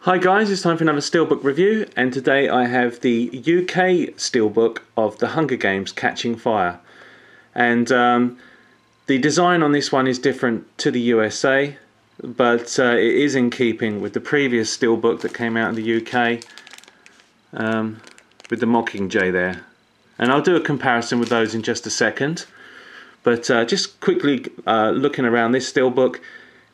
Hi guys, it's time for another Steelbook review, and today I have the UK Steelbook of The Hunger Games Catching Fire. And the design on this one is different to the USA, but it is in keeping with the previous Steelbook that came out in the UK with the Mockingjay there. And I'll do a comparison with those in just a second. But just quickly looking around this Steelbook,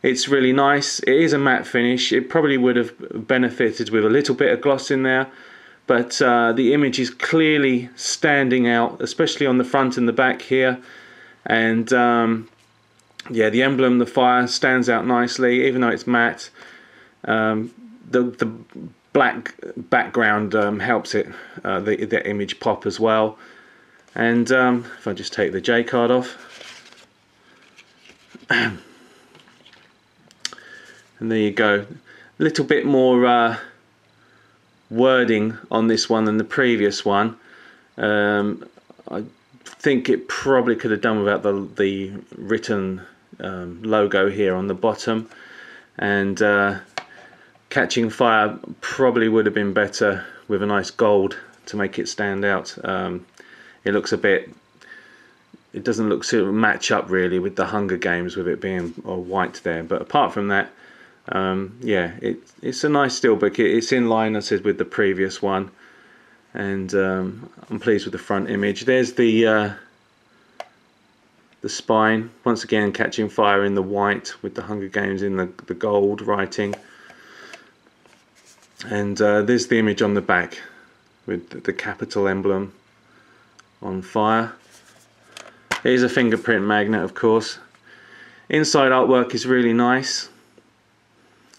it's really nice. It is a matte finish. It probably would have benefited with a little bit of gloss in there, but the image is clearly standing out, especially on the front and the back here. And yeah, the emblem, the fire, stands out nicely, even though it's matte. The black background helps it, the image pop as well. And if I just take the J card off. And there you go. A little bit more wording on this one than the previous one. I think it probably could have done without the written logo here on the bottom. And Catching Fire probably would have been better with a nice gold to make it stand out. It looks a bit... It doesn't look sort of match up really with the Hunger Games, with it being white there. But apart from that, yeah, it's a nice Steelbook. It's in line, as I said, with the previous one, and I'm pleased with the front image. There's the spine, once again catching fire in the white with the Hunger Games in the gold writing, and there's the image on the back with the capital emblem on fire. Here's a fingerprint magnet, of course. Inside artwork is really nice.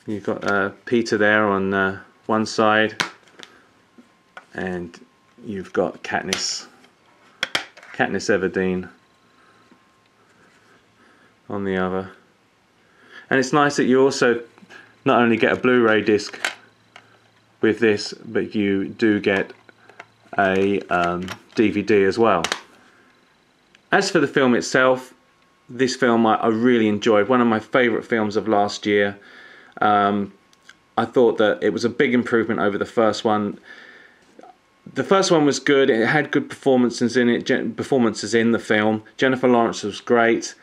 You've got Peter there on one side, and you've got Katniss Everdeen on the other. And it's nice that you also not only get a Blu-ray disc with this, but you do get a DVD as well. As for the film itself, this film I really enjoyed. One of my favourite films of last year. I thought that it was a big improvement over the first one. The first one was good. It had good performances in it. Performances in the film. Jennifer Lawrence was great,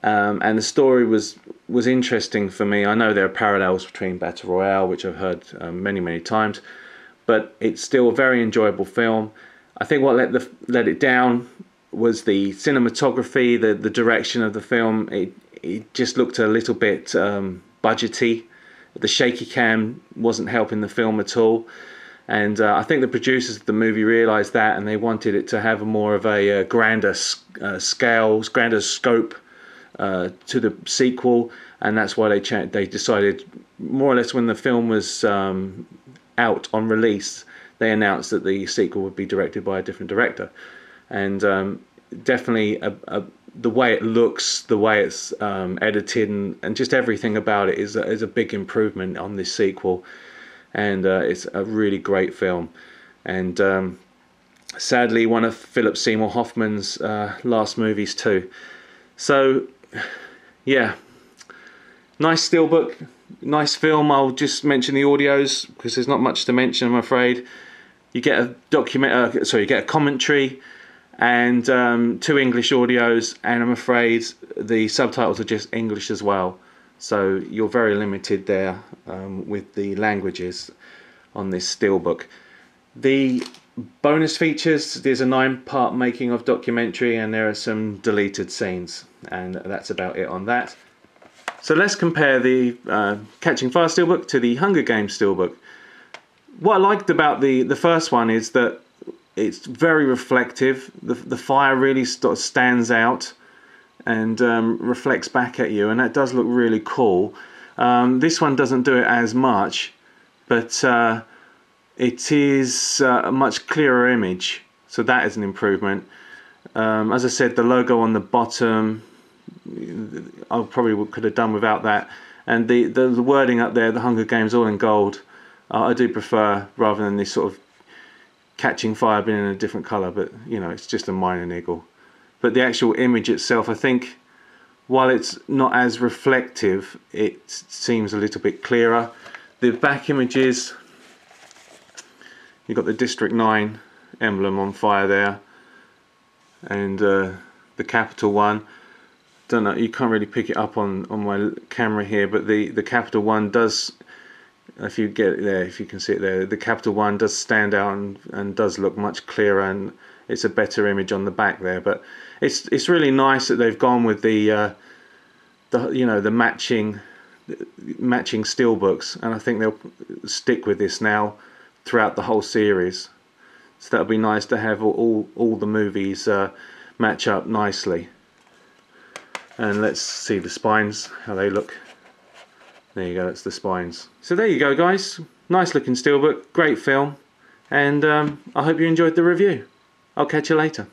and the story was interesting for me. I know there are parallels between Battle Royale, which I've heard many times, but it's still a very enjoyable film. I think what let it down was the cinematography, the direction of the film. It just looked a little bit budgety. The shaky cam wasn't helping the film at all, and I think the producers of the movie realised that, and they wanted it to have more of a grander scale, grander scope to the sequel, and that's why they decided, more or less when the film was out on release, they announced that the sequel would be directed by a different director. And definitely the way it looks, the way it's edited, and just everything about it is a big improvement on this sequel. And it's a really great film. And sadly, one of Philip Seymour Hoffman's last movies too. So yeah, nice Steelbook, nice film. I'll just mention the audios because there's not much to mention, I'm afraid. You get a you get a commentary and 2 English audios, and I'm afraid the subtitles are just English as well, so you're very limited there with the languages on this Steelbook. The bonus features, there's a 9-part making of documentary, and there are some deleted scenes, and that's about it on that. So let's compare the Catching Fire Steelbook to the Hunger Games Steelbook. What I liked about the first one is that it's very reflective. The fire really stands out and reflects back at you, and that does look really cool. This one doesn't do it as much, but it is a much clearer image, so that is an improvement. As I said, the logo on the bottom, I probably could have done without that, and the wording up there, the Hunger Games, all in gold, I do prefer, rather than this sort of Catching Fire being in a different colour, but you know, it's just a minor niggle. But the actual image itself, I think, while it's not as reflective, it seems a little bit clearer. The back images, you've got the District 9 emblem on fire there, and the Capital One. Don't know, you can't really pick it up on my camera here, but the Capital One does, if you get it there, if you can see it there, the Capital One does stand out and does look much clearer, and it's a better image on the back there. But it's really nice that they've gone with the you know, the matching steelbooks, and I think they'll stick with this now throughout the whole series. So that'll be nice to have all the movies match up nicely. And let's see the spines, how they look. There you go, that's the spines. So there you go, guys. Nice looking steelbook, great film, and I hope you enjoyed the review. I'll catch you later.